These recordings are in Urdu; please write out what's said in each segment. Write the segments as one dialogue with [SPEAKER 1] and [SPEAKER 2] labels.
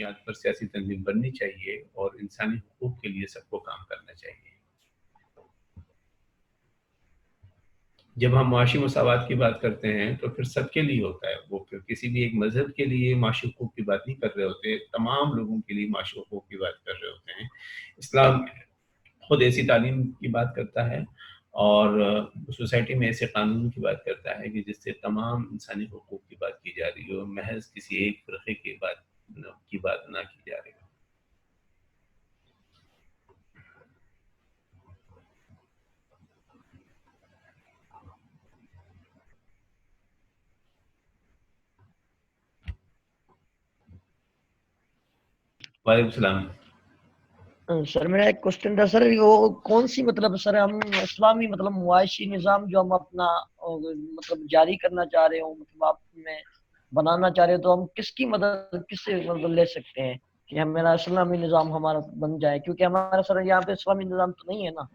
[SPEAKER 1] بنیاد پر سیاسی تنظیم بننی چاہیے اور انسانی حقوق کے لیے سب کو کام کرنا چاہیے. جب ہم معاشی مساوات کی بات کرتے ہیں تو پھر سب کے لیے ہوتا ہے، وہ پھر کسی بھی ایک مذہب کے لیے معاشی حقوق کی بات نہیں کر رہے ہوتے، تمام لوگوں کے لیے معاشی حقوق کی بات کر رہے ہوتے ہیں. اسلام خود ایسی تعلیم کی بات کرتا ہے اور سوسائٹی میں ایسے قانون کی بات کرتا ہے کہ جس سے تمام انسانی حقوق کی بات کی جا رہی ہو، محض کسی ایک فرقے کی بات نہ کی جا رہی ہو. وعلیکم السلام.
[SPEAKER 2] سر میرا ایک کوشچن تھا سر، وہ کون سی مطلب سر ہم اسلامی مطلب معاشی نظام جو ہم اپنا مطلب جاری کرنا چاہ رہے ہوں، مطلب آپ میں بنانا چاہ رہے ہو، تو ہم کس کی مدد کس سے مطلب لے سکتے ہیں کہ ہمارا اسلامی نظام ہمارا بن جائے؟ کیونکہ ہمارا سر یہاں پہ اسلامی نظام تو نہیں ہے نا.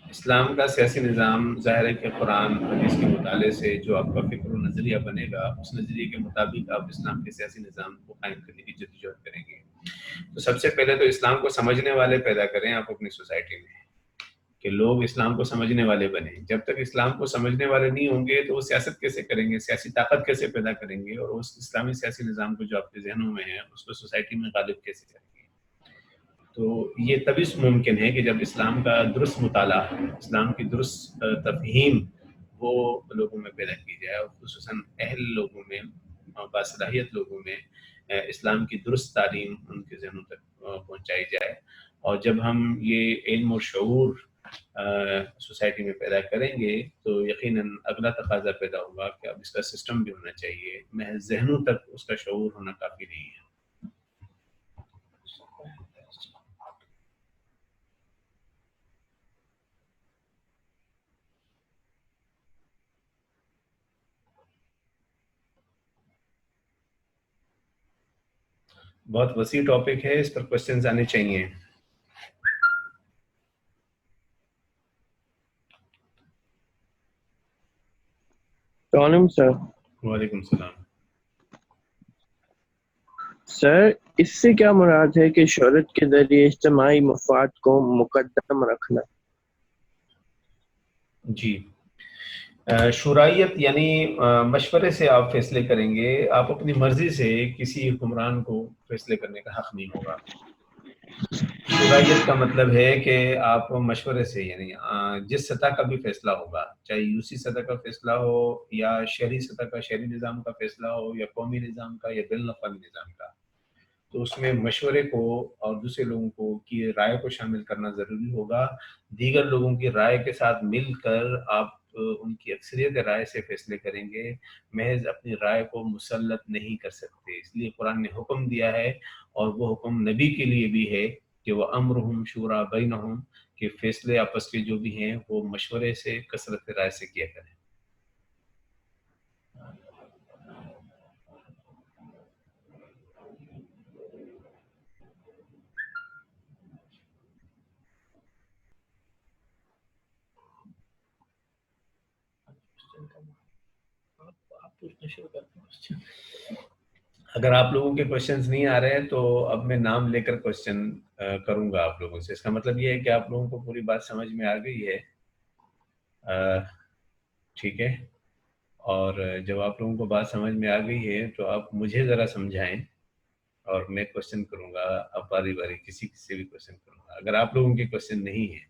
[SPEAKER 1] اسلام کا سیاسی نظام ظاہر ہے کہ قرآن حدیث کے مطالعے سے جو آپ کا فکر و نظریہ بنے گا، اس نظریے کے مطابق آپ اسلام کے سیاسی نظام کو قائم کرنے کی جدوجہد کریں گے. تو سب سے پہلے تو اسلام کو سمجھنے والے پیدا کریں آپ اپنی سوسائٹی میں، کہ لوگ اسلام کو سمجھنے والے بنیں. جب تک اسلام کو سمجھنے والے نہیں ہوں گے تو وہ سیاست کیسے کریں گے، سیاسی طاقت کیسے پیدا کریں گے، اور اس اسلامی سیاسی نظام کو جو آپ کے ذہنوں میں ہے اس کو سوسائٹی میں غالب کیسے کریں گے. تو یہ تبھی ممکن ہے کہ جب اسلام کا درست مطالعہ، اسلام کی درست تفہیم وہ لوگوں میں پیدا کی جائے، اور خصوصاً اہل لوگوں میں، باصلاحیت لوگوں میں اسلام کی درست تعلیم ان کے ذہنوں تک پہنچائی جائے. اور جب ہم یہ علم و شعور سوسائٹی میں پیدا کریں گے تو یقیناً اگلا تقاضا پیدا ہوگا کہ اب اس کا سسٹم بھی ہونا چاہیے، محض ذہنوں تک اس کا شعور ہونا کافی نہیں ہے. بہت وسیع ٹاپک ہے، اس پر کوشچنز آنے چاہیے.
[SPEAKER 3] السلام سر.
[SPEAKER 1] وعلیکم السلام.
[SPEAKER 3] سر اس سے کیا مراد ہے کہ شہرت کے ذریعے اجتماعی مفاد کو مقدم رکھنا؟
[SPEAKER 1] جی، شورائیت یعنی مشورے سے آپ فیصلے کریں گے، آپ اپنی مرضی سے کسی حکمران کو فیصلے کرنے کا حق نہیں ہوگا. شورائیت کا مطلب ہے کہ آپ مشورے سے، یعنی جس سطح کا بھی فیصلہ ہوگا، چاہے یوسی سطح کا فیصلہ ہو یا شہری سطح کا، شہری نظام کا فیصلہ ہو یا قومی نظام کا یا بین الاقوامی نظام کا، تو اس میں مشورے کو اور دوسرے لوگوں کو کی رائے کو شامل کرنا ضروری ہوگا. دیگر لوگوں کی رائے کے ساتھ مل کر آپ ان کی اکثریت رائے سے فیصلے کریں گے، محض اپنی رائے کو مسلط نہیں کر سکتے. اس لیے قرآن نے حکم دیا ہے، اور وہ حکم نبی کے لیے بھی ہے کہ وہ امرہم شورا بینہم، کہ فیصلے آپس کے جو بھی ہیں وہ مشورے سے، کثرت رائے سے کیا کریں. اگر آپ لوگوں کے کوشچنز نہیں آ رہے ہیں تو اب میں نام لے کر کوشچن کروں گا آپ لوگوں سے. اس کا مطلب یہ ہے کہ آپ لوگوں کو پوری بات سمجھ میں آ گئی ہے. ٹھیک ہے، اور جب آپ لوگوں کو بات سمجھ میں آ گئی ہے تو آپ مجھے ذرا سمجھائیں، اور میں کوشچن کروں گا. اب باری باری کسی سے بھی کوشچن کروں گا. اگر آپ لوگوں کے کوشچن نہیں ہیں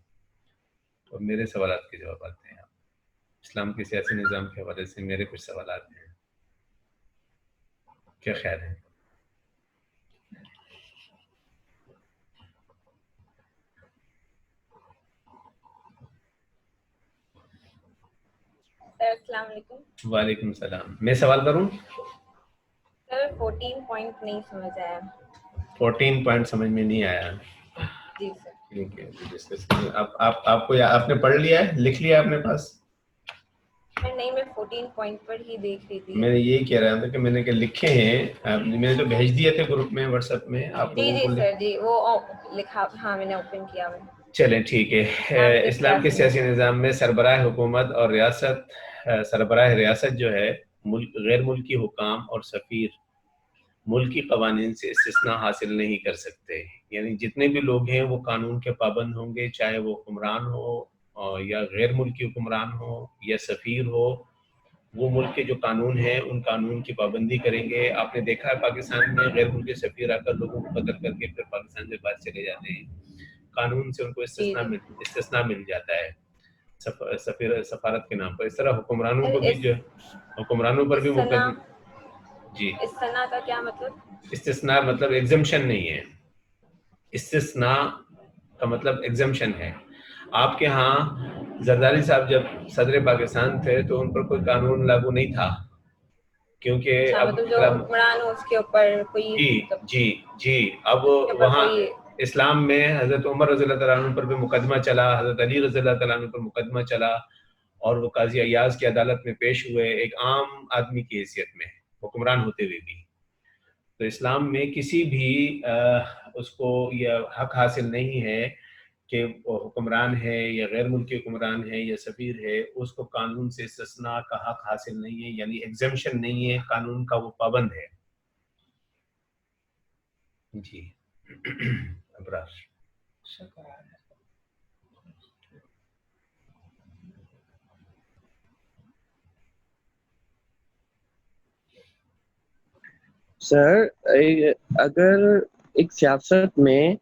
[SPEAKER 1] تو میرے سوالات کے جواب آتے ہیں. اسلام کے سیاسی نظام کے حوالے سے میرے کچھ سوالات ہیں، کیا خیال ہے؟
[SPEAKER 4] السلام علیکم.
[SPEAKER 1] وعلیکم السلام. میں سوال کروں؟
[SPEAKER 4] سر 14 پوائنٹ نہیں سمجھ آیا.
[SPEAKER 1] 14 پوائنٹ سمجھ میں نہیں آیا؟
[SPEAKER 4] جی سر.
[SPEAKER 1] ٹھیک ہے، ڈسکس کریں. آپ کو آپ نے پڑھ لیا ہے، لکھ لیا اپنے پاس؟
[SPEAKER 4] نہیں، میں 14 پوائنٹ پر ہی دیکھ رہی تھی.
[SPEAKER 1] میں نے یہی کہہ رہا تھا کہ میں نے کہ لکھے ہیں، میں نے تو بھیج دیے تھے گروپ میں، واٹس ایپ میں آپ
[SPEAKER 4] جی
[SPEAKER 1] لوگوں
[SPEAKER 4] جی
[SPEAKER 1] کو.
[SPEAKER 4] سر جی، وہ لکھا، ہاں میں نے اوپن کیا ہوا.
[SPEAKER 1] چلیں ٹھیک ہے. اسلام کے سیاسی نظام میں سربراہ حکومت اور ریاست، سربراہ ریاست جو ہے غیر ملکی حکام اور سفیر ملکی قوانین سے استثناء حاصل نہیں کر سکتے. یعنی جتنے بھی لوگ ہیں وہ قانون کے پابند ہوں گے، چاہے وہ حکمران ہو یا غیر ملکی حکمران ہو یا سفیر ہو. وہ ملک کے جو قانون ہیں ان قانون کی پابندی کریں گے. آپ نے دیکھا ہے پاکستان میں غیر ملکی سفیر آ کر لوگوں کو قتل کر کے پھر پاکستان سے باہر چلے جاتے ہیں. قانون سے ان کو استثناء مل جاتا ہے سفارت کے نام پر. اس طرح حکمرانوں کو بھی جو حکمرانوں پر بھی مقدمہ. جی،
[SPEAKER 4] استثناء کا کیا مطلب؟
[SPEAKER 1] استثناء مطلب ایگزمپشن نہیں ہے. استثناء کا مطلب ایگزمپشن ہے. آپ کے ہاں زرداری صاحب جب صدر پاکستان تھے تو ان پر کوئی قانون لاگو نہیں تھا، کیونکہ اب
[SPEAKER 4] مطلب جو حکمران ہو اس کے اوپر کوئی
[SPEAKER 1] جی اب وہاں اسلام میں حضرت عمر رضی اللہ تعالیٰ عنہ پر بھی مقدمہ چلا، حضرت علی رضی اللہ تعالیٰ عنہ پر مقدمہ چلا، اور وہ قاضی ایاز کی عدالت میں پیش ہوئے ایک عام آدمی کی حیثیت میں، حکمران ہوتے ہوئے بھی. تو اسلام میں کسی بھی اس کو یہ حق حاصل نہیں ہے کہ وہ حکمران ہے یا غیر ملکی حکمران ہے یا سفیر ہے، اس کو قانون سے استثناء کا حق حاصل نہیں ہے، یعنی ایگزمپشن نہیں ہے، قانون کا وہ پابند ہے. جی ابرار.
[SPEAKER 3] سر اگر ایک سیاست میں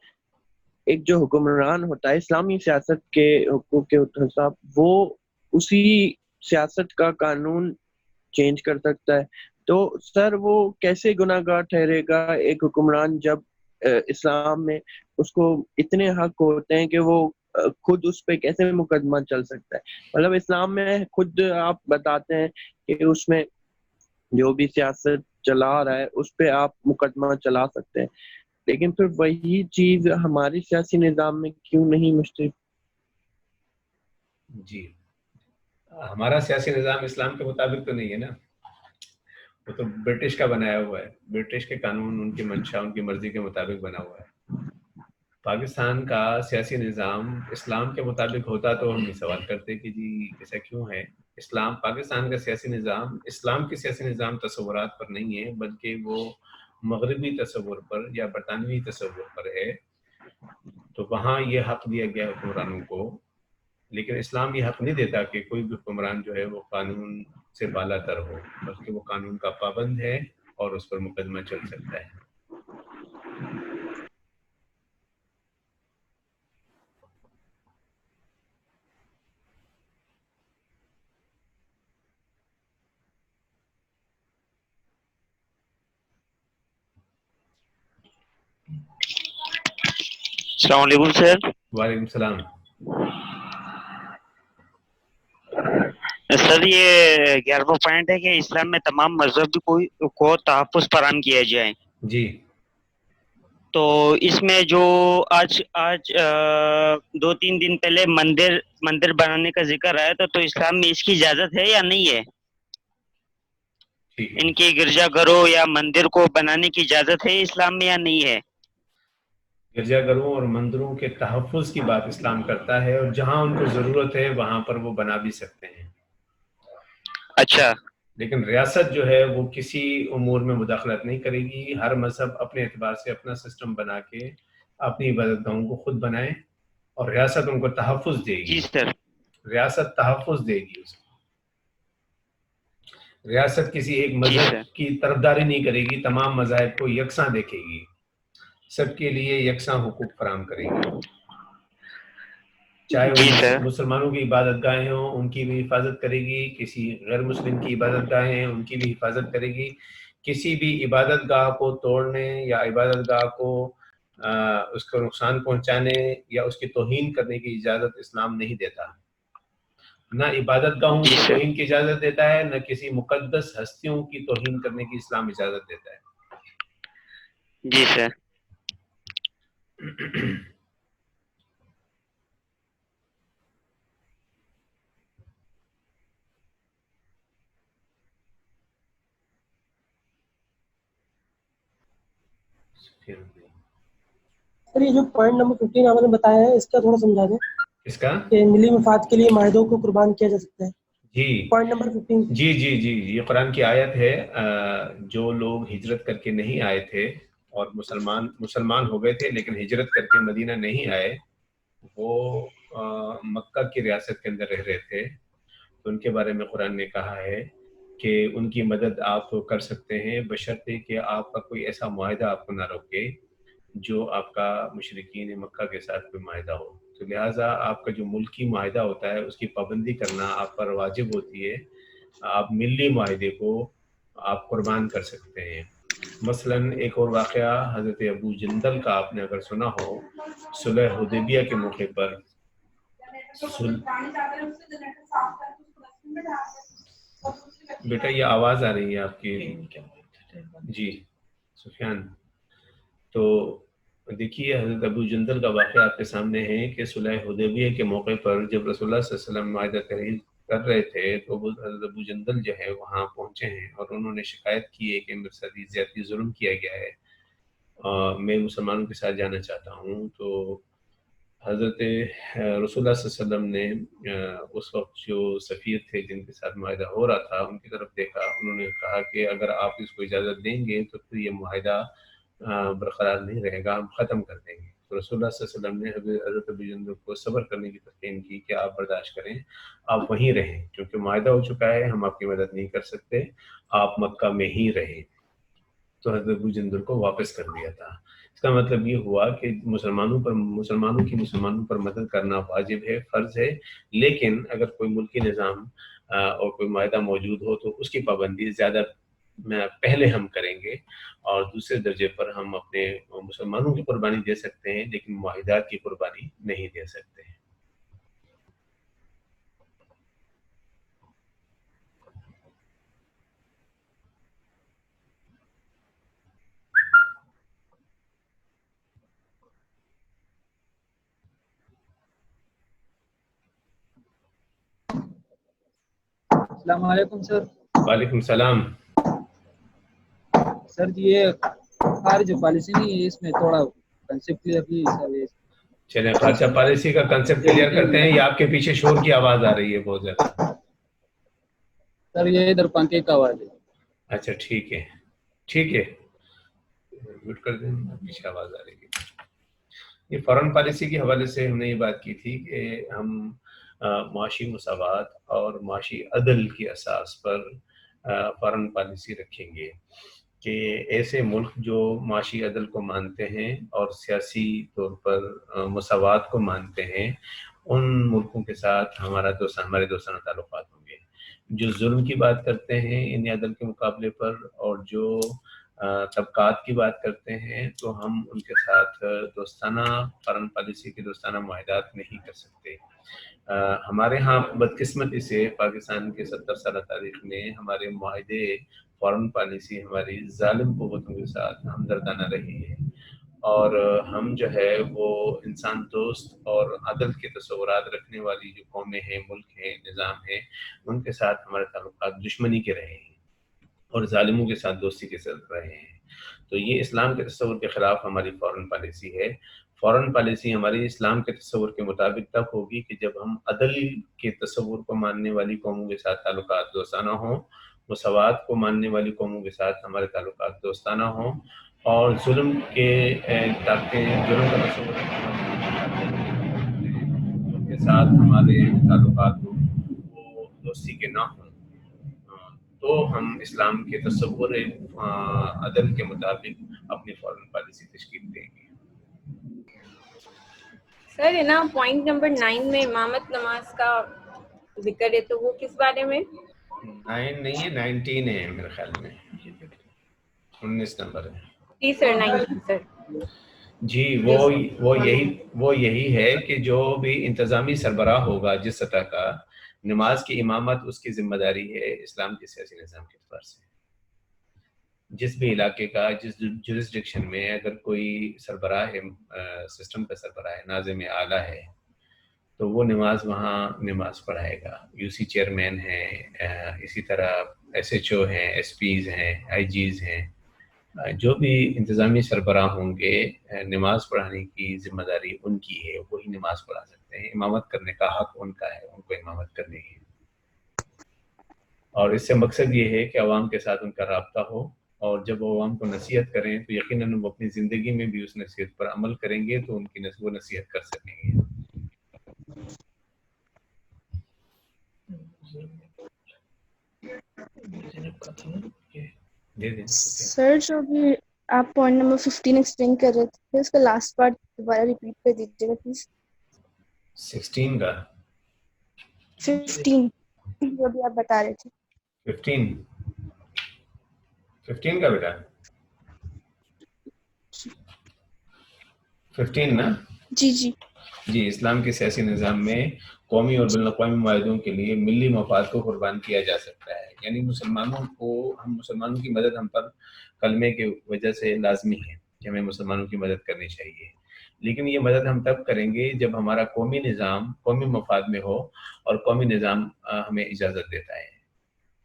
[SPEAKER 3] ایک جو حکمران ہوتا ہے اسلامی سیاست کے حقوق کے حساب، وہ اسی سیاست کا قانون چینج کر سکتا ہے، تو سر وہ کیسے گناہ گار ٹھہرے گا ایک حکمران جب اسلام میں اس کو اتنے حق ہوتے ہیں کہ وہ خود اس پہ کیسے مقدمہ چل سکتا ہے؟ مطلب اسلام میں خود آپ بتاتے ہیں کہ اس میں جو بھی سیاست چلا رہا ہے اس پہ آپ مقدمہ چلا سکتے ہیں، لیکن پھر وہی چیز ہماری سیاسی نظام میں کیوں نہیں مشترک؟
[SPEAKER 1] جی ہمارا سیاسی نظام اسلام کے مطابق تو نہیں ہے نا، وہ تو برٹش کا بنایا ہوا ہے. برٹش کے قانون ان کی منشا ان کی مرضی کے مطابق بنا ہوا ہے. پاکستان کا سیاسی نظام اسلام کے مطابق ہوتا تو ہم یہ سوال کرتے کہ جی ایسا کیوں ہے. اسلام پاکستان کا سیاسی نظام اسلام کے سیاسی نظام تصورات پر نہیں ہے، بلکہ وہ مغربی تصور پر یا برطانوی تصور پر ہے. تو وہاں یہ حق دیا گیا حکمرانوں کو، لیکن اسلام یہ حق نہیں دیتا کہ کوئی بھی حکمران جو ہے وہ قانون سے بالا تر ہو، بلکہ وہ قانون کا پابند ہے اور اس پر مقدمہ چل سکتا ہے.
[SPEAKER 5] السلام علیکم سر.
[SPEAKER 1] وعلیکم السلام.
[SPEAKER 5] سر یہ 11واں پوائنٹ ہے کہ اسلام میں تمام مذہب کو تحفظ فراہم کیا جائے.
[SPEAKER 1] جی
[SPEAKER 5] تو اس میں جو آج 2-3 دن پہلے مندر بنانے کا ذکر آیا تو اسلام میں اس کی اجازت ہے یا نہیں ہے؟ ان کے گرجا گھروں یا مندر کو بنانے کی اجازت ہے اسلام میں یا نہیں ہے؟
[SPEAKER 1] گرجا گھروں اور مندروں کے تحفظ کی بات اسلام کرتا ہے، اور جہاں ان کو ضرورت ہے وہاں پر وہ بنا بھی سکتے ہیں.
[SPEAKER 5] اچھا.
[SPEAKER 1] لیکن ریاست جو ہے وہ کسی امور میں مداخلت نہیں کرے گی. ہر مذہب اپنے اعتبار سے اپنا سسٹم بنا کے اپنی عبادت گاہوں کو خود بنائے، اور ریاست ان کو تحفظ دے گی.
[SPEAKER 5] جی سر.
[SPEAKER 1] ریاست تحفظ دے گی اس کو. ریاست کسی ایک مذہب کی طرفداری نہیں کرے گی، تمام مذاہب کو یکساں دیکھے گی، سب کے لیے یکساں حقوق فراہم کرے گی. چاہے وہ مسلمانوں کی عبادت گاہیں ہوں ان کی بھی حفاظت کرے گی، کسی غیر مسلم کی عبادت گاہیں ہیں ان کی بھی حفاظت کرے گی. کسی بھی عبادت گاہ کو توڑنے یا عبادت گاہ کو اس کو نقصان پہنچانے یا اس کی توہین کرنے کی اجازت اسلام نہیں دیتا. نہ عبادت گاہوں کی توہین کی اجازت دیتا ہے، نہ کسی مقدس ہستیوں کی توہین کرنے کی اسلام اجازت دیتا ہے.
[SPEAKER 5] جی سر.
[SPEAKER 6] سر یہ جو پوائنٹ نمبر 15 آپ نے بتایا ہے اس کا تھوڑا سمجھا دیں.
[SPEAKER 1] اس کا
[SPEAKER 6] کہ ملی مفاد کے لیے معاہدوں کو قربان کیا جا سکتا ہے.
[SPEAKER 1] جی
[SPEAKER 6] پوائنٹ نمبر 15.
[SPEAKER 1] جی جی جی یہ قرآن کی آیت ہے. جو لوگ ہجرت کر کے نہیں آئے تھے اور مسلمان ہو گئے تھے لیکن ہجرت کر کے مدینہ نہیں آئے، وہ مکہ کی ریاست کے اندر رہ رہے تھے، تو ان کے بارے میں قرآن نے کہا ہے کہ ان کی مدد آپ کر سکتے ہیں بشرطے کہ آپ کا کوئی ایسا معاہدہ آپ کو نہ روکے جو آپ کا مشرکین مکہ کے ساتھ کوئی معاہدہ ہو. تو لہٰذا آپ کا جو ملکی معاہدہ ہوتا ہے اس کی پابندی کرنا آپ پر واجب ہوتی ہے. آپ ملی معاہدے کو آپ قربان کر سکتے ہیں. مثلا ایک اور واقعہ حضرت ابو جندل کا آپ نے اگر سنا ہو، صلح حدیبیہ کے موقع پر بیٹا یہ آواز آ رہی ہے آپ کی. جی سفیان، تو دیکھیے حضرت ابو جندل کا واقعہ آپ کے سامنے ہے کہ صلح حدیبیہ کے موقع پر جب رسول اللہ صلی اللہ علیہ وسلم معاہدہ تحریر کر رہے تھے تو حضرت ابو جندل جو ہے وہاں پہنچے ہیں اور انہوں نے شکایت کی ہے کہ میرے ساتھ زیادتی ظلم کیا گیا ہے، میں مسلمانوں کے ساتھ جانا چاہتا ہوں. تو حضرت رسول اللہ صلی اللہ علیہ وسلم نے اس وقت جو سفیر تھے جن کے ساتھ معاہدہ ہو رہا تھا ان کی طرف دیکھا، انہوں نے کہا کہ اگر آپ اس کو اجازت دیں گے تو پھر یہ معاہدہ برقرار نہیں رہے گا، ہم ختم کر دیں گے. تو رسول اللہ صلی اللہ علیہ وسلم نے حضرت ابو جندل کو صبر کرنے کی تلقین کی کہ آپ برداشت کریں، آپ وہیں رہیں، کیونکہ معاہدہ ہو چکا ہے، ہم آپ کی مدد نہیں کر سکتے، آپ مکہ میں ہی رہیں. تو حضرت ابو جندل کو واپس کر دیا تھا. اس کا مطلب یہ ہوا کہ مسلمانوں پر مدد کرنا واجب ہے، فرض ہے، لیکن اگر کوئی ملکی نظام اور کوئی معاہدہ موجود ہو تو اس کی پابندی زیادہ پہلے ہم کریں گے، اور دوسرے درجے پر ہم اپنے مسلمانوں کی قربانی دے سکتے ہیں لیکن معاہدات کی قربانی نہیں دے سکتے.
[SPEAKER 7] السلام علیکم سر.
[SPEAKER 1] وعلیکم السلام.
[SPEAKER 7] سر جی یہ خارج پالیسی نہیں ہے، اس میں تھوڑا کنسیپٹ کلیئر کیجیے.
[SPEAKER 1] چلیں خارجہ پالیسی کا کنسیپٹ کلیئر کرتے ہیں. یہ آپ کے پیچھے شور کی آواز آ رہی ہے بہت زیادہ.
[SPEAKER 7] سر یہ ادھر پنکھے کا آواز ہے.
[SPEAKER 1] اچھا ٹھیک ہے ٹھیک ہے، میوٹ کر دیں، پیچھے آواز آ رہی ہے. یہ فارن پالیسی کے حوالے سے ہم نے یہ بات کی تھی کہ ہم معاشی مساوات اور معاشی عدل کی اساس پر فارن پالیسی رکھیں گے کہ ایسے ملک جو معاشی عدل کو مانتے ہیں اور سیاسی طور پر مساوات کو مانتے ہیں، ان ملکوں کے ساتھ ہمارے دوستانہ تعلقات ہوں گے. جو ظلم کی بات کرتے ہیں ان عدل کے مقابلے پر اور جو طبقات کی بات کرتے ہیں تو ہم ان کے ساتھ دوستانہ فارن پالیسی کے دوستانہ معاہدات نہیں کر سکتے. ہمارے ہاں بدقسمتی سے پاکستان کے 70 سالہ تاریخ میں ہمارے معاہدے فارن پالیسی ہماری ظالم قوتوں کے ساتھ ہمدردانہ رہی ہے، اور ہم جو ہے وہ انسان دوست اور عدل کے تصورات رکھنے والی جو قومیں ہیں، ملک ہیں، نظام ہیں، ان کے ساتھ ہمارے تعلقات دشمنی کے رہے ہیں اور ظالموں کے ساتھ دوستی کے ساتھ رہے ہیں. تو یہ اسلام کے تصور کے خلاف ہماری فارن پالیسی ہے. فارن پالیسی ہماری اسلام کے تصور کے مطابق تب ہوگی کہ جب ہم عدل کے تصور کو ماننے والی قوموں کے ساتھ تعلقات دوستانہ ہوں، مساوات کو ماننے والی قوموں کے ساتھ ہمارے تعلقات دوستانہ ہوں، اور ظلم کے ظلم کا تصور ان کے ساتھ ہمارے تعلقات وہ دوستی کے نہ ہوں، تو ہم اسلام کے تصور عدل کے مطابق اپنی فارن پالیسی تشکیل دیں گے.
[SPEAKER 4] سر ہے نا پوائنٹ نمبر 9 میں امامت نماز کا ذکر ہے، تو وہ کس بارے میں؟
[SPEAKER 1] 9 نہیں ہے، 19 ہے میرے خیال میں، 19 نمبر ہے.
[SPEAKER 4] جی سر 19 سر.
[SPEAKER 1] جی وہ یہی ہے کہ جو بھی انتظامی سربراہ ہوگا جس سطح کا، نماز کی امامت اس کی ذمہ داری ہے اسلام کے سیاسی نظام کے اعتبار سے. جس بھی علاقے کا، جس جورسڈکشن میں اگر کوئی سربراہ ہے، سسٹم کا سربراہ ہے، ناظم اعلیٰ ہے، تو وہ وہاں نماز پڑھائے گا. یو سی چیئرمین ہیں، اسی طرح ایس ایچ او ہیں، ایس پیز ہیں، آئی جیز ہیں، جو بھی انتظامی سربراہ ہوں گے، نماز پڑھانے کی ذمہ داری ان کی ہے، وہی نماز پڑھا سکتے ہیں. امامت کرنے کا حق ان کا ہے، ان کو امامت کرنی ہے. اور اس سے مقصد یہ ہے کہ عوام کے ساتھ ان کا رابطہ ہو، اور جب وہ عوام کو نصیحت کریں تو یقیناً وہ اپنی زندگی میں بھی اس نصیحت پر عمل کریں گے تو ان کی وہ نصیحت کر سکیں گے.
[SPEAKER 8] سر جو بھی آپ پوائنٹ نمبر 15 ایکسپلین کر رہے تھے اس کا لاسٹ پارٹ دوبارہ ریپیٹ کر دیجیے گا پلیز.
[SPEAKER 1] 16 کا
[SPEAKER 8] 15 جو بھی آپ بتا رہے تھے.
[SPEAKER 1] 15 کا بیٹا 15 نا.
[SPEAKER 8] جی جی
[SPEAKER 1] جی، اسلام کے سیاسی نظام میں قومی اور بین الاقوامی معاہدوں کے لیے ملی مفاد کو قربان کیا جا سکتا ہے. یعنی مسلمانوں کی مدد ہم پر کلمے کی وجہ سے لازمی ہے کہ ہمیں مسلمانوں کی مدد کرنی چاہیے، لیکن یہ مدد ہم تب کریں گے جب ہمارا قومی نظام قومی مفاد میں ہو اور قومی نظام ہمیں اجازت دیتا ہے.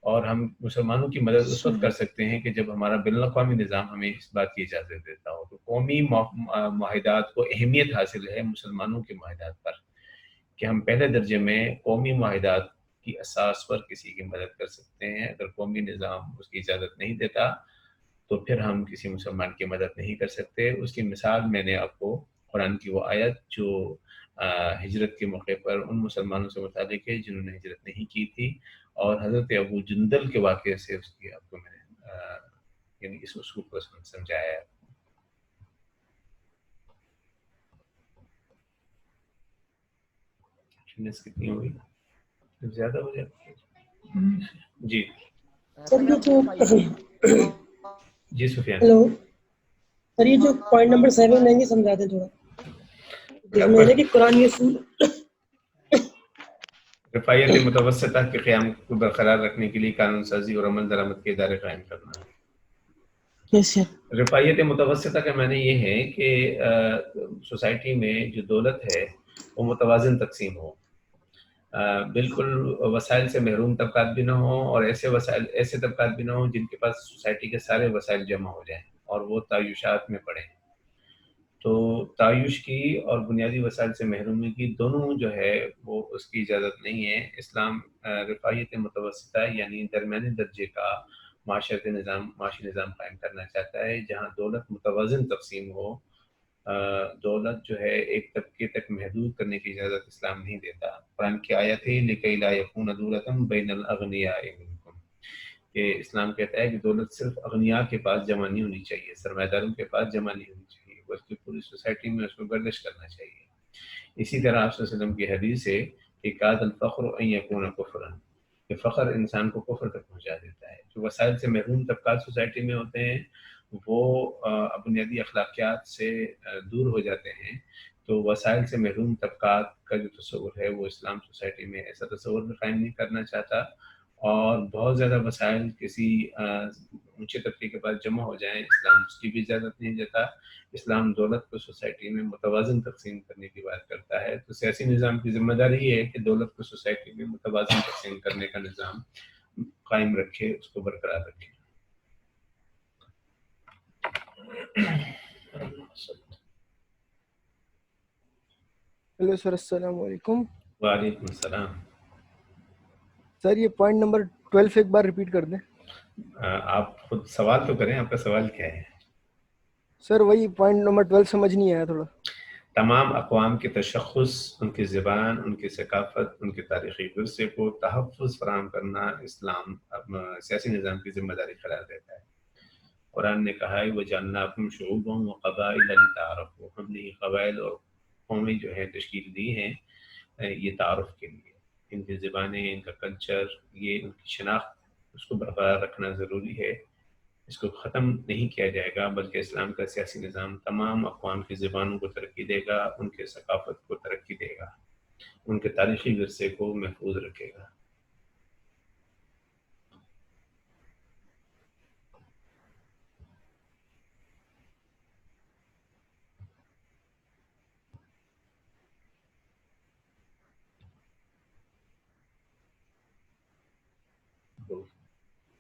[SPEAKER 1] اور ہم مسلمانوں کی مدد اس وقت کر سکتے ہیں کہ جب ہمارا بین الاقوامی نظام ہمیں اس بات کی اجازت دیتا ہو. تو قومی معاہدات کو اہمیت حاصل ہے مسلمانوں کے معاہدات پر کہ ہم پہلے درجے میں قومی معاہدات کی اساس پر کسی کی مدد کر سکتے ہیں. اگر قومی نظام اس کی اجازت نہیں دیتا تو پھر ہم کسی مسلمان کی مدد نہیں کر سکتے. اس کی مثال میں نے آپ کو قرآن کی وہ آیت جو ہجرت کے موقع پر ان مسلمانوں سے متعلق ہے جنہوں نے ہجرت نہیں کی تھی، اور حضرت ابو جندل کے واقعے سے اس کی آپ کو میں نے یعنی اس اصول کو سمجھایا ہے. کتنی ہوئی؟ زیادہ ہو جاتی ہے. جی
[SPEAKER 6] سر یہ جو
[SPEAKER 1] جی سفیان.
[SPEAKER 6] ہلو سر یہ جو پوائنٹ نمبر 7 ہے یہ سمجھا دیں تھوڑا. جس میں ہے کہ قرآن یہ اصول
[SPEAKER 1] رفاعیت متوسطہ کے قیام کو برقرار رکھنے کے لیے قانون سازی اور عمل درآمد کے ادارے قائم کرنا. رفاعیت متوسطہ کا معنی یہ ہے کہ سوسائٹی میں جو دولت ہے وہ متوازن تقسیم ہو. بالکل وسائل سے محروم طبقات بھی نہ ہوں اور ایسے طبقات بھی نہ ہوں جن کے پاس سوسائٹی کے سارے وسائل جمع ہو جائیں اور وہ تعیشات میں پڑیں. تو تعیش کی اور بنیادی وسائل سے محرومی کی دونوں جو ہے وہ اس کی اجازت نہیں ہے. اسلام رفاعیت متوسطہ یعنی درمیانی درجے کا معاشی نظام قائم کرنا چاہتا ہے جہاں دولت متوازن تقسیم ہو. دولت جو ہے ایک طبقے تک محدود کرنے کی اجازت اسلام نہیں دیتا. قرآن کی آیت ہے لِكَيْ لَا يَكُونَ دُولَةٌ بَيْنَ الْأَغْنِيَاءِ مِنْكُمْ کہ اسلام کہتا ہے کہ دولت صرف اغنیاء کے پاس جمع نہیں ہونی چاہیے، سرمایہ داروں کے پاس جمع نہیں ہونی چاہیے، بلکہ پوری سوسائٹی میں اس کو گردش کرنا چاہیے. اسی طرح آپ صلی اللہ علیہ وسلم کی حدیث ہے کہ کاد الفقر ان یکون کفرا کہ فخر انسان کو کفر تک پہنچا دیتا ہے. جو وسائل سے محروم طبقات سوسائٹی میں ہوتے ہیں وہ بنیادی اخلاقیات سے دور ہو جاتے ہیں. تو وسائل سے محروم طبقات کا جو تصور ہے وہ اسلام سوسائٹی میں ایسا تصور بھی قائم نہیں کرنا چاہتا. اور بہت زیادہ وسائل کسی اونچے طبقے کے پاس جمع ہو جائیں اسلام اس کی بھی اجازت نہیں دیتا. اسلام دولت کو سوسائٹی میں متوازن تقسیم کرنے کی بات کرتا ہے. تو سیاسی نظام کی ذمہ داری یہ ہے کہ دولت کو سوسائٹی میں متوازن تقسیم کرنے کا نظام قائم رکھے، اس کو برقرار رکھے.
[SPEAKER 6] ہیلو سر السلام علیکم.
[SPEAKER 1] وعلیکم السلام.
[SPEAKER 6] سر یہ پوائنٹ نمبر 12 ایک بار ریپیٹ کر دیں.
[SPEAKER 1] آپ خود سوال تو کریں، آپ کا سوال کیا ہے؟
[SPEAKER 6] سر وہی پوائنٹ نمبر 12 سمجھ نہیں آیا تھوڑا.
[SPEAKER 1] تمام اقوام کے تشخص، ان کی زبان، ان کی ثقافت، ان کے تاریخی ورثے کو تحفظ فراہم کرنا اسلام سیاسی نظام کی ذمہ داری قرار دیتا ہے. قرآن نے کہا ہے وَجَعَلْنَاكُمْ شُعُوبًا وَقَبَائِلَ لِتَعَارَفُوا ہم نے یہ قبائل اور قومیں جو ہے تشکیل دی ہیں یہ تعارف کے لیے. ان کی زبانیں، ان کا کلچر، یہ ان کی شناخت اس کو برقرار رکھنا ضروری ہے. اس کو ختم نہیں کیا جائے گا بلکہ اسلام کا سیاسی نظام تمام اقوام کی زبانوں کو ترقی دے گا، ان کے ثقافت کو ترقی دے گا، ان کے تاریخی ورثے کو محفوظ رکھے گا.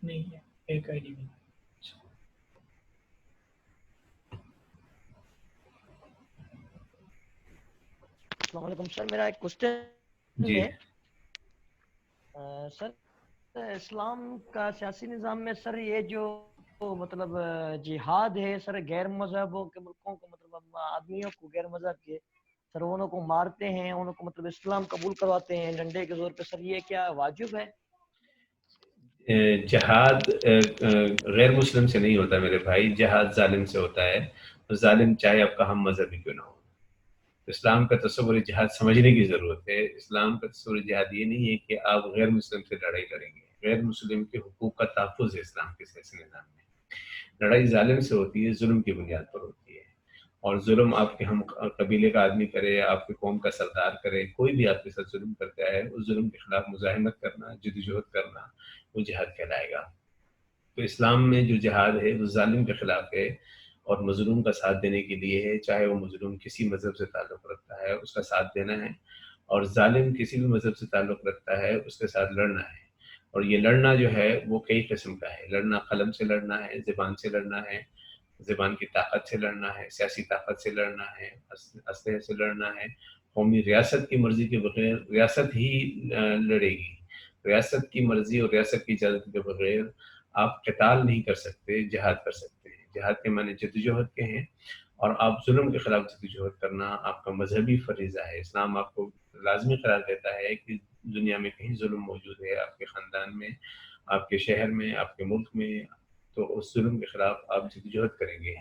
[SPEAKER 9] نہیں ہے ایک آئی ڈی میں.
[SPEAKER 2] السلام علیکم سر، میرا ایک کوشچن
[SPEAKER 1] جی
[SPEAKER 2] ہے سر اسلام کا سیاسی نظام میں سر یہ جو مطلب جہاد ہے سر، غیر مذہبوں کے ملکوں کو مطلب آدمیوں کو غیر مذہب کے سر انہوں کو مارتے ہیں، انہوں کو مطلب اسلام قبول کرواتے ہیں ڈنڈے کے زور پہ، سر یہ کیا واجب ہے؟
[SPEAKER 1] جہاد غیر مسلم سے نہیں ہوتا میرے بھائی، جہاد ظالم سے ہوتا ہے، ظالم چاہے آپ کا ہم مذہبی کیوں نہ ہو۔ اسلام کا تصور جہاد سمجھنے کی ضرورت ہے۔ اسلام کا تصور جہاد یہ نہیں ہے کہ آپ غیر مسلم سے لڑائی کریں گے، غیر مسلم کے حقوق کا تحفظ ہے اسلام کے سیاسی نظام میں۔ لڑائی ظالم سے ہوتی ہے، ظلم کی بنیاد پر ہوتی ہے، اور ظلم آپ کے ہم قبیلے کا آدمی کرے، آپ کے قوم کا سردار کرے، کوئی بھی آپ کے ساتھ ظلم کرتا ہے، اس ظلم کے خلاف مزاحمت کرنا، جدوجہد کرنا، وہ جہاد کہلائے گا۔ تو اسلام میں جو جہاد ہے وہ ظالم کے خلاف ہے اور مظلوم کا ساتھ دینے کے لیے ہے، چاہے وہ مظلوم کسی مذہب سے تعلق رکھتا ہے اس کا ساتھ دینا ہے، اور ظالم کسی بھی مذہب سے تعلق رکھتا ہے اس کے ساتھ لڑنا ہے۔ اور یہ لڑنا جو ہے وہ کئی قسم کا ہے، لڑنا قلم سے لڑنا ہے، زبان سے لڑنا ہے، زبان کی طاقت سے لڑنا ہے، سیاسی طاقت سے لڑنا ہے، اسلحے سے لڑنا ہے، قومی ریاست کی مرضی کے بغیر ریاست ہی لڑے گی، ریاست کی مرضی اور ریاست کی اجازت کے بغیر آپ قتال نہیں کر سکتے، جہاد کر سکتے ہیں۔ جہاد کے معنی جدوجہد کے ہیں، اور آپ ظلم کے خلاف جدوجہد کرنا آپ کا مذہبی فریضہ ہے۔ اسلام آپ کو لازمی قرار دیتا ہے کہ دنیا میں کہیں ظلم موجود ہے، آپ کے خاندان میں، آپ کے شہر میں، آپ کے ملک میں، تو اس ظلم کے خلاف آپ جدوجہد کریں گے۔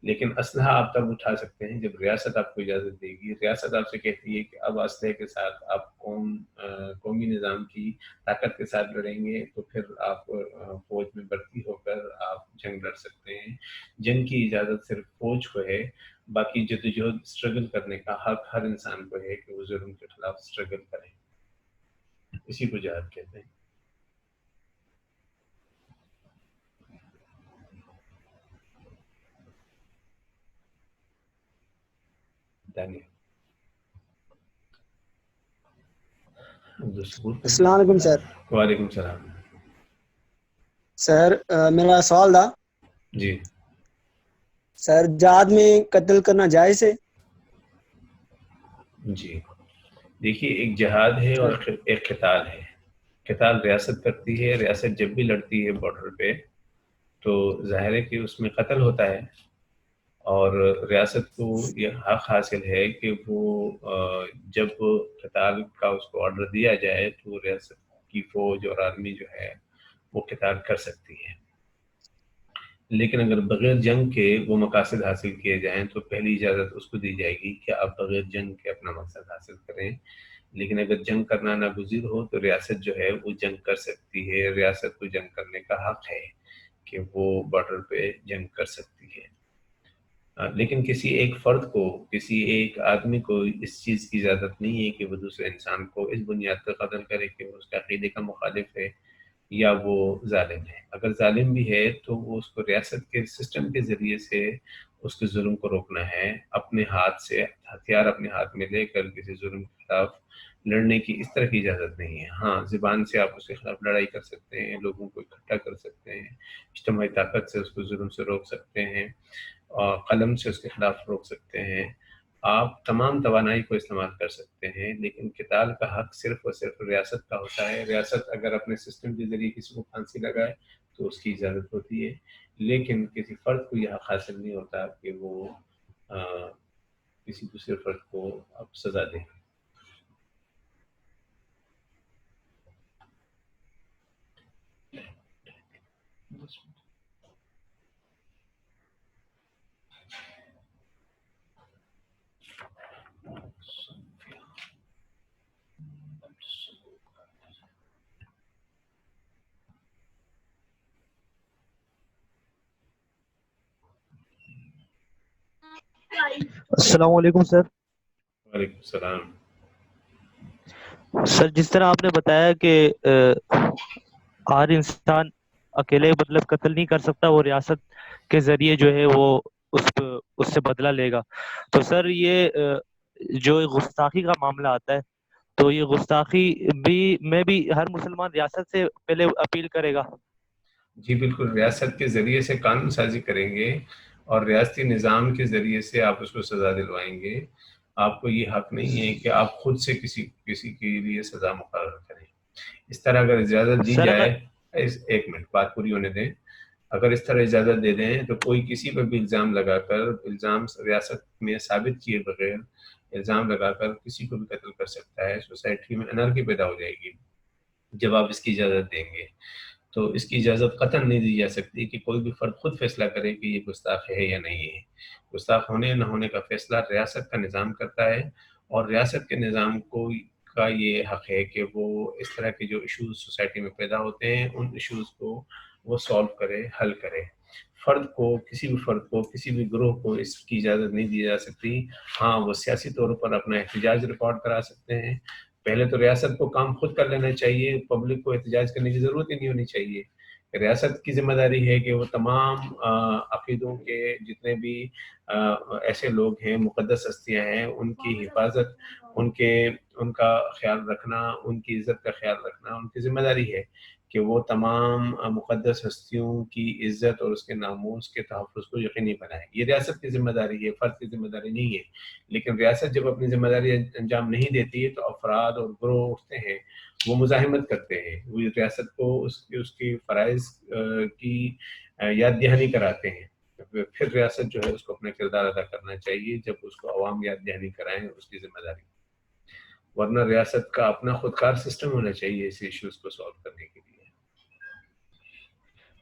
[SPEAKER 1] لیکن اسلحہ آپ تب اٹھا سکتے ہیں جب ریاست آپ کو اجازت دے گی، ریاست آپ سے کہتی ہے کہ اب اسلحے کے ساتھ آپ قومی نظام کی طاقت کے ساتھ لڑیں گے، تو پھر آپ فوج میں بھرتی ہو کر آپ جنگ لڑ سکتے ہیں۔ جنگ کی اجازت صرف فوج کو ہے، باقی جدوجہد اسٹرگل کرنے کا حق ہر انسان کو ہے کہ وہ ظلم کے خلاف اسٹرگل کرے، اسی کو جہاد کہتے ہیں۔
[SPEAKER 9] السلام علیکم سر۔
[SPEAKER 1] وعلیکم السلام
[SPEAKER 9] سر میرا سوال تھا
[SPEAKER 1] جی۔
[SPEAKER 9] سر، جہاد میں قتل کرنا جائز ہے؟
[SPEAKER 1] جی دیکھیے، ایک جہاد ہے اور ایک قتال ہے۔ قتال ریاست کرتی ہے، ریاست جب بھی لڑتی ہے بارڈر پہ تو ظاہر ہے کہ اس میں قتل ہوتا ہے، اور ریاست کو یہ حق حاصل ہے کہ وہ جب قتال کا اس کو آرڈر دیا جائے تو ریاست کی فوج اور آرمی جو ہے وہ قتال کر سکتی ہے۔ لیکن اگر بغیر جنگ کے وہ مقاصد حاصل کیے جائیں تو پہلی اجازت اس کو دی جائے گی کہ آپ بغیر جنگ کے اپنا مقصد حاصل کریں۔ لیکن اگر جنگ کرنا ناگزیر ہو تو ریاست جو ہے وہ جنگ کر سکتی ہے، ریاست کو جنگ کرنے کا حق ہے کہ وہ بارڈر پہ جنگ کر سکتی ہے۔ لیکن کسی ایک فرد کو، کسی ایک آدمی کو اس چیز کی اجازت نہیں ہے کہ وہ دوسرے انسان کو اس بنیاد پر قتل کرے کہ وہ اس کے عقیدے کا مخالف ہے یا وہ ظالم ہے۔ اگر ظالم بھی ہے تو وہ اس کو ریاست کے سسٹم کے ذریعے سے اس کے ظلم کو روکنا ہے، اپنے ہاتھ سے ہتھیار اپنے ہاتھ میں لے کر کسی ظلم کے خلاف لڑنے کی اس طرح کی اجازت نہیں ہے۔ ہاں، زبان سے آپ اس کے خلاف لڑائی کر سکتے ہیں، لوگوں کو اکٹھا کر سکتے ہیں، اجتماعی طاقت سے اس کو ظلم سے روک سکتے ہیں، اور قلم سے اس کے خلاف روک سکتے ہیں، آپ تمام توانائی کو استعمال کر سکتے ہیں، لیکن قتال کا حق صرف اور صرف ریاست کا ہوتا ہے۔ ریاست اگر اپنے سسٹم کے ذریعے کسی کو پھانسی لگائے تو اس کی اجازت ہوتی ہے، لیکن کسی فرد کو یہ حق حاصل نہیں ہوتا کہ وہ کسی دوسرے فرد کو اب سزا دے۔
[SPEAKER 10] السلام علیکم سر۔
[SPEAKER 1] وعلیکم السلام۔
[SPEAKER 10] سر، جس طرح آپ نے بتایا کہ ہر انسان اکیلے مطلب قتل نہیں کر سکتا، وہ ریاست کے ذریعے جو ہے وہ اس سے بدلہ لے گا، تو سر یہ جو گستاخی کا معاملہ آتا ہے تو یہ گستاخی میں بھی ہر مسلمان ریاست سے پہلے اپیل کرے گا؟
[SPEAKER 1] جی بالکل، ریاست کے ذریعے سے قانون سازی کریں گے اور ریاستی نظام کے ذریعے سے آپ اس کو سزا دلوائیں گے۔ آپ کو یہ حق نہیں ہے کہ آپ خود سے کسی کے لیے سزا مقرر کریں۔ اس طرح اگر اجازت دی
[SPEAKER 10] سر
[SPEAKER 1] جائے، ایک منٹ بات پوری ہونے دیں، اگر اس طرح اجازت دے دیں تو کوئی کسی پر بھی الزام لگا کر، الزام ریاست میں ثابت کیے بغیر الزام لگا کر کسی کو بھی قتل کر سکتا ہے. سوسائٹی میں انارکی پیدا ہو جائے گی جب آپ اس کی اجازت دیں گے. تو اس کی اجازت قطعاً نہیں دی جا سکتی کہ کوئی بھی فرد خود فیصلہ کرے کہ یہ گستاخ ہے یا نہیں ہے. گستاخ ہونے نہ ہونے کا فیصلہ ریاست کا نظام کرتا ہے، اور ریاست کے نظام کا یہ حق ہے کہ وہ اس طرح کے جو ایشوز سوسائٹی میں پیدا ہوتے ہیں ان ایشوز کو وہ سالو کرے، حل کرے. کسی بھی فرد کو، کسی بھی گروہ کو اس کی اجازت نہیں دی جا سکتی. ہاں وہ سیاسی طور پر اپنا احتجاج ریکارڈ کرا سکتے ہیں. پہلے تو ریاست کو کام خود کر لینا چاہیے، پبلک کو احتجاج کرنے کی ضرورت ہی نہیں ہونی چاہیے. ریاست کی ذمہ داری ہے کہ وہ تمام عقیدوں کے جتنے بھی ایسے لوگ ہیں، مقدس ہستیاں ہیں، ان کی حفاظت، ان کا خیال رکھنا، ان کی عزت کا خیال رکھنا ان کی ذمہ داری ہے کہ وہ تمام مقدس ہستیوں کی عزت اور اس کے ناموس کے تحفظ کو یقینی بنائے. یہ ریاست کی ذمہ داری ہے، فرد کی ذمہ داری نہیں ہے. لیکن ریاست جب اپنی ذمہ داری انجام نہیں دیتی تو افراد اور گروہ اٹھتے ہیں، وہ مزاحمت کرتے ہیں، وہ ریاست کو اس کی فرائض کی یاد دہانی کراتے ہیں. پھر ریاست جو ہے اس کو اپنا کردار ادا کرنا چاہیے جب اس کو عوام یاد دہانی کرائیں اس کی ذمہ داری. ورنہ ریاست کا اپنا خودکار سسٹم ہونا چاہیے اس ایشوز کو سالو کرنے کے لیے.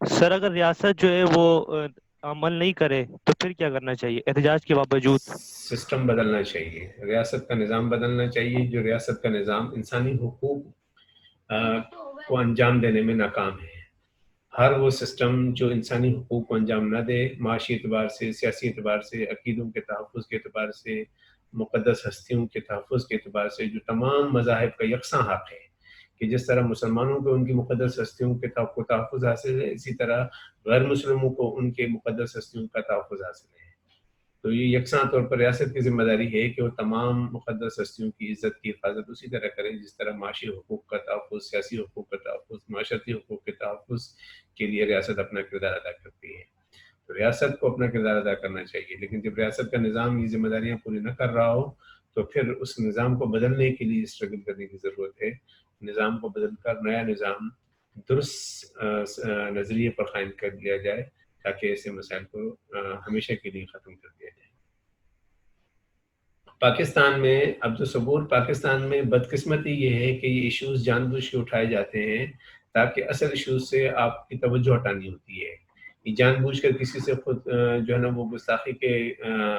[SPEAKER 10] سر اگر ریاست جو ہے وہ عمل نہیں کرے تو پھر کیا کرنا چاہیے احتجاج کے باوجود؟
[SPEAKER 1] سسٹم بدلنا چاہیے، ریاست کا نظام بدلنا چاہیے. جو ریاست کا نظام انسانی حقوق کو انجام دینے میں ناکام ہے. ہر وہ سسٹم جو انسانی حقوق کو انجام نہ دے، معاشی اعتبار سے، سیاسی اعتبار سے، عقیدوں کے تحفظ کے اعتبار سے، مقدس ہستیوں کے تحفظ کے اعتبار سے، جو تمام مذاہب کا یکساں حق ہے کہ جس طرح مسلمانوں کو ان کی مقدس ہستیوں کے تحفظ حاصل ہے، اسی طرح غیر مسلموں کو ان کے مقدس ہستیوں کا تحفظ حاصل ہے. تو یہ یکساں طور پر ریاست کی ذمہ داری ہے کہ وہ تمام مقدس ہستیوں کی عزت کی حفاظت اسی طرح کریں جس طرح معاشی حقوق کا تحفظ، سیاسی حقوق کا تحفظ، معاشرتی حقوق کے تحفظ کے لیے ریاست اپنا کردار ادا کرتی ہے. تو ریاست کو اپنا کردار ادا کرنا چاہیے. لیکن جب ریاست کا نظام یہ ذمہ داریاں پوری نہ کر رہا ہو تو پھر اس نظام کو بدلنے کے لیے اسٹرگل کرنے کی ضرورت ہے. نظام کو بدل کر نیا نظام درست نظریے پر قائم کر لیا جائے تاکہ ایسے مسائل کو ہمیشہ کے لیے ختم کر دیا جائے. پاکستان میں عبد الصبور، پاکستان میں بدقسمتی یہ ہے کہ یہ ایشوز جان بوجھ کے اٹھائے جاتے ہیں تاکہ اصل ایشوز سے آپ کی توجہ ہٹانی ہوتی ہے. یہ جان بوجھ کر کسی سے خود جو ہے نا وہ گستاخی کے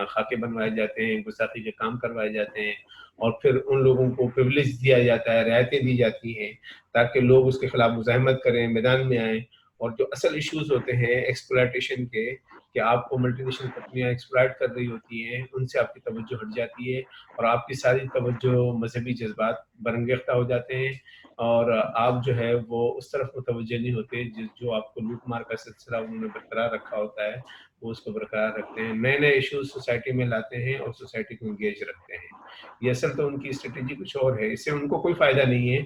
[SPEAKER 1] خاکے بنوائے جاتے ہیں، گستاخی کے کام کروائے جاتے ہیں، اور پھر ان لوگوں کو پریویلیج دیا جاتا ہے، رعایتیں دی جاتی ہیں تاکہ لوگ اس کے خلاف مزاحمت کریں، میدان میں آئیں. اور جو اصل ایشوز ہوتے ہیں ایکسپلائٹیشن کے، کہ آپ کو ملٹی نیشنل کمپنیاں ایکسپلائٹ کر رہی ہوتی ہیں، ان سے آپ کی توجہ ہٹ جاتی ہے اور آپ کی ساری توجہ مذہبی جذبات برانگیختہ ہو جاتے ہیں، اور آپ جو ہے وہ اس طرف متوجہ نہیں ہوتے جو آپ کو لوٹ مار کا سلسلہ انہوں نے برقرار رکھا ہوتا ہے وہ اس کو برقرار رکھتے ہیں. نئے نئے ایشوز سوسائٹی میں لاتے ہیں اور سوسائٹی کو انگیج رکھتے ہیں. یہ اصل تو ان کی اسٹریٹجی کچھ اور ہے. اس سے ان کو کوئی فائدہ نہیں ہے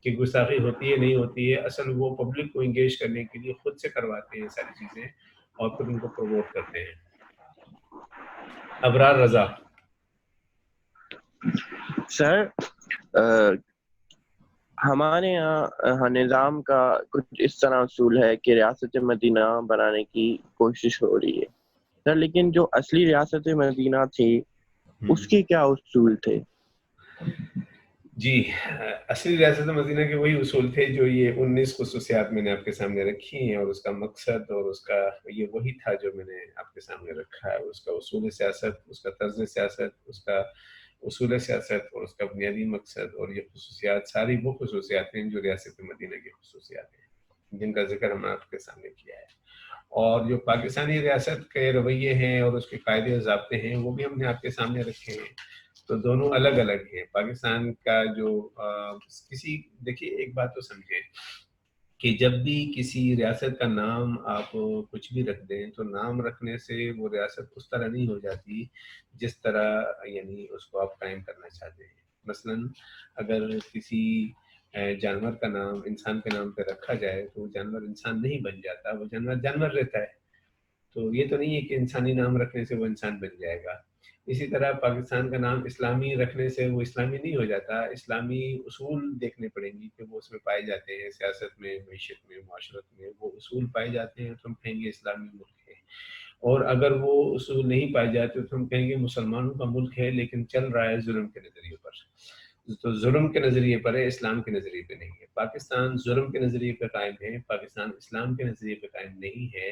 [SPEAKER 1] کہ گستاخی ہوتی ہے نہیں ہوتی ہے. اصل وہ پبلک کو انگیج کرنے کے لیے خود سے کرواتے ہیں ساری چیزیں اور پھر ان کو پروموٹ کرتے ہیں. ابرار رضا.
[SPEAKER 3] سر ہمارے یہاں نظام کا کچھ اس طرح اصول ہے کہ ریاست مدینہ بنانے کی کوشش ہو رہی ہے سر، لیکن جو اصلی ریاست مدینہ تھی اس کے کیا اصول تھے؟
[SPEAKER 1] جی، اصلی ریاست مدینہ کے وہی اصول تھے جو یہ 19 خصوصیات میں نے آپ کے سامنے رکھی ہیں، اور اس کا مقصد اور اس کا یہ وہی تھا جو میں نے آپ کے سامنے رکھا ہے. اس کا اصول سیاست، اس کا طرز سیاست، اس کا اصول سیاست اور اس کا بنیادی مقصد، اور یہ خصوصیات ساری وہ خصوصیات ہیں جو ریاست مدینہ کی خصوصیات ہیں جن کا ذکر ہم نے آپ کے سامنے کیا ہے. اور جو پاکستانی ریاست کے رویے ہیں اور اس کے قاعدے و ضابطے ہیں وہ بھی ہم نے آپ کے سامنے رکھے ہیں. تو دونوں الگ الگ ہیں. پاکستان کا جو دیکھیے ایک بات تو سمجھیں کہ جب بھی کسی ریاست کا نام آپ کچھ بھی رکھ دیں تو نام رکھنے سے وہ ریاست اس طرح نہیں ہو جاتی جس طرح یعنی اس کو آپ قائم کرنا چاہتے ہیں. مثلا اگر کسی جانور کا نام انسان کے نام پہ رکھا جائے تو وہ جانور انسان نہیں بن جاتا، وہ جانور جانور رہتا ہے. تو یہ تو نہیں ہے کہ انسانی نام رکھنے سے وہ انسان بن جائے گا. اسی طرح پاکستان کا نام اسلامی رکھنے سے وہ اسلامی نہیں ہو جاتا، اسلامی اصول دیکھنے پڑیں گی کہ وہ اس میں پائے جاتے ہیں، سیاست میں، معیشت میں، معاشرت میں وہ اصول پائے جاتے ہیں تو ہم کہیں گے اسلامی ملک ہے، اور اگر وہ اصول نہیں پائے جاتے تو ہم کہیں گے مسلمانوں کا ملک ہے لیکن چل رہا ہے ظلم کے نظریے پر، تو ظلم کے نظریے پر ہے، اسلام کے نظریے پہ نہیں ہے۔ پاکستان ظلم کے نظریے پہ قائم ہے، پاکستان اسلام کے نظریے پہ قائم نہیں ہے،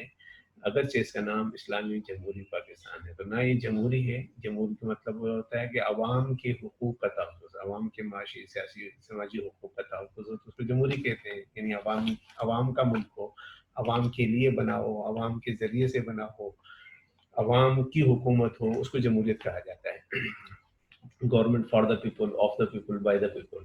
[SPEAKER 1] اگرچہ اس کا نام اسلامی جمہوری پاکستان ہے۔ تو نہ یہ جمہوری ہے، جمہوری کا مطلب وہ ہوتا ہے کہ عوام کے حقوق کا تحفظ، عوام کے معاشی، سیاسی، سماجی حقوق کا تحفظ ہو تو اس کو جمہوری کہتے ہیں، یعنی عوام کا ملک ہو، عوام کے لیے بنا ہو، عوام کے ذریعے سے بنا ہو، عوام کی حکومت ہو، اس کو جمہوریت کہا جاتا ہے۔ Government for the people, of the people, by the people.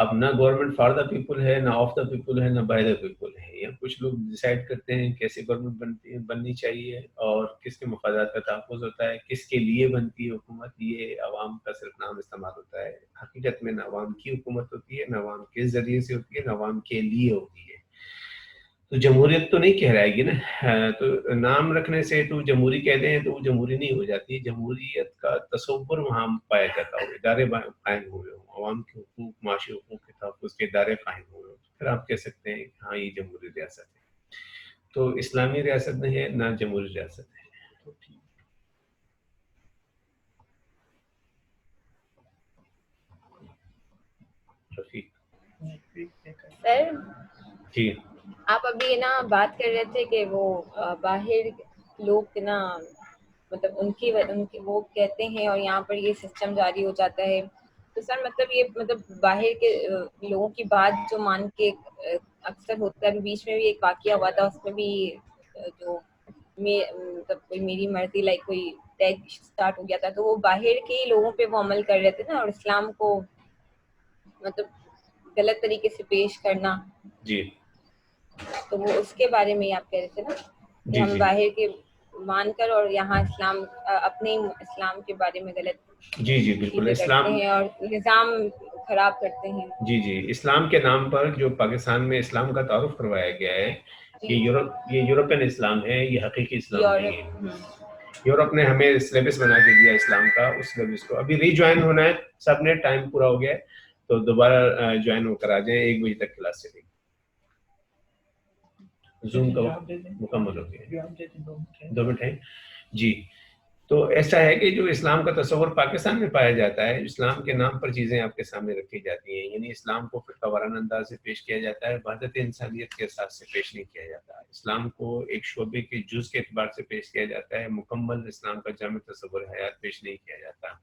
[SPEAKER 1] اب نہ گورنمنٹ فار دا پیپل ہے، نہ آف دا پیپل ہے، نہ بائی دا پیپل ہے۔ یا کچھ لوگ ڈیسائیڈ کرتے ہیں کیسے گورنمنٹ بننی چاہیے اور کس کے مفادات کا تحفظ ہوتا ہے، کس کے لیے بنتی ہے حکومت، یہ عوام کا صرف نام استعمال ہوتا ہے۔ حقیقت میں نہ عوام کی حکومت ہوتی ہے، نہ عوام کے ذریعے سے ہوتی ہے، نہ عوام کے لیے ہوتی ہے۔ تو جمہوریت تو نہیں کہلائے گی نا، تو نام رکھنے سے تو جمہوری کہہ دیں تو وہ جمہوری نہیں ہو جاتی۔ جمہوریت کا تصور وہاں پایا جاتا ہو، ادارے قائم ہوئے ہوں، عوام کے حقوق، معاشی حقوق کے تحفظ کے ادارے قائم ہوئے ہوں، پھر آپ کہہ سکتے ہیں کہ ہاں یہ جمہوری ریاست ہے۔ تو اسلامی ریاست نہیں ہے، نہ جمہوری ریاست ہے۔
[SPEAKER 4] سر
[SPEAKER 1] جی
[SPEAKER 4] آپ ابھی نا بات کر رہے تھے کہ وہ باہر لوگ نا مطلب ان کی وہ کہتے ہیں اور یہاں پر یہ سسٹم جاری ہو جاتا ہے، تو سر مطلب یہ مطلب باہر کے لوگوں کی بات جو مان کے اکثر ہوتا ہے، بیچ میں بھی ایک واقعہ ہوا تھا، اس میں بھی جو مطلب کوئی میری مرضی لائک کوئی ٹیگ اسٹارٹ ہو گیا تھا، تو وہ باہر کے لوگوں پہ وہ عمل کر رہے تھے نا، اور اسلام کو مطلب غلط طریقے سے پیش کرنا،
[SPEAKER 1] جی
[SPEAKER 4] تو وہ اس کے بارے میں آپ کہہ رہے تھے نا کہ ہم
[SPEAKER 1] جی
[SPEAKER 4] باہر کے مان کر اور یہاں اسلام اپنے اسلام کے بارے میں غلط
[SPEAKER 1] جی بالکل،
[SPEAKER 4] چیزیں کرتے ہیں اور نظام خراب کرتے ہیں۔
[SPEAKER 1] جی اسلام کے نام پر جو پاکستان میں اسلام کا تعارف کروایا گیا ہے، یہ یورپین اسلام ہے، یہ حقیقی اسلام نہیں ہے۔ یورپ نے ہمیں سلیبس بنا کے دیا اسلام کا، اس سلیبس کو ابھی ری جوائن ہونا ہے، سب نے ٹائم پورا ہو گیا ہے تو دوبارہ جوائن ہو کر آ جائیں، 1 بجے تک کلاس چلے گی، زوم کا مکمل ہو گیا، 2 منٹ ہیں جی۔ تو ایسا ہے کہ جو اسلام کا تصور پاکستان میں پایا جاتا ہے، اسلام کے نام پر چیزیں آپ کے سامنے رکھی جاتی ہیں، یعنی اسلام کو فرقہ وارانہ انداز سے پیش کیا جاتا ہے، وحدت انسانیت کے اساس سے پیش نہیں کیا جاتا۔ اسلام کو ایک شعبے کے جز کے اعتبار سے پیش کیا جاتا ہے، مکمل اسلام کا جامع تصور حیات پیش نہیں کیا جاتا۔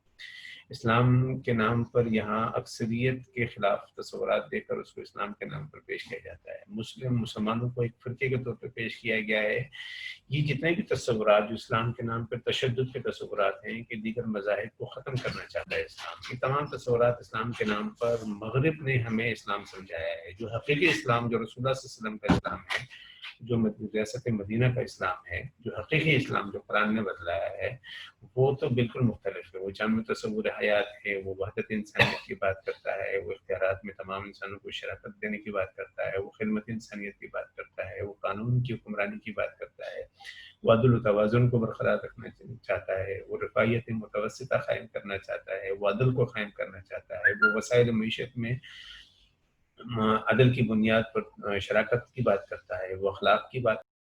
[SPEAKER 1] اسلام کے نام پر یہاں اکثریت کے خلاف تصورات دے کر اس کو اسلام کے نام پر پیش کیا جاتا ہے۔ مسلمانوں کو ایک فرقے کے طور پہ پیش کیا گیا ہے۔ یہ جتنے بھی تصورات جو اسلام کے نام پر تشدد کے تصورات ہیں کہ دیگر مذاہب کو ختم کرنا چاہتا ہے اسلام، یہ تمام تصورات اسلام کے نام پر مغرب نے ہمیں اسلام سمجھایا ہے۔ جو حقیقی اسلام، جو رسول اللہ صلی اللہ علیہ وسلم کا اسلام ہے، جو ریاست مدینہ کا اسلام ہے، جو حقیقی اسلام جو قرآن نے بتلایا ہے، وہ تو بالکل مختلف ہے۔ وہ جامع تصور حیات ہے، وہ وحدت انسانیت کی بات کرتا ہے، وہ اختیارات میں تمام انسانوں کو شراکت دینے کی بات کرتا ہے، وہ خدمت انسانیت کی بات کرتا ہے، وہ قانون کی حکمرانی کی بات کرتا ہے، وہ عدل و توازن کو برقرار رکھنا چاہتا ہے، وہ رفاہیت متوسطہ قائم کرنا چاہتا ہے، وہ عدل کو قائم کرنا چاہتا ہے، وہ وسائل معیشت میں عدل کی بنیاد پر شراکت کی بات کرتا ہے، وہ اخلاق کی بات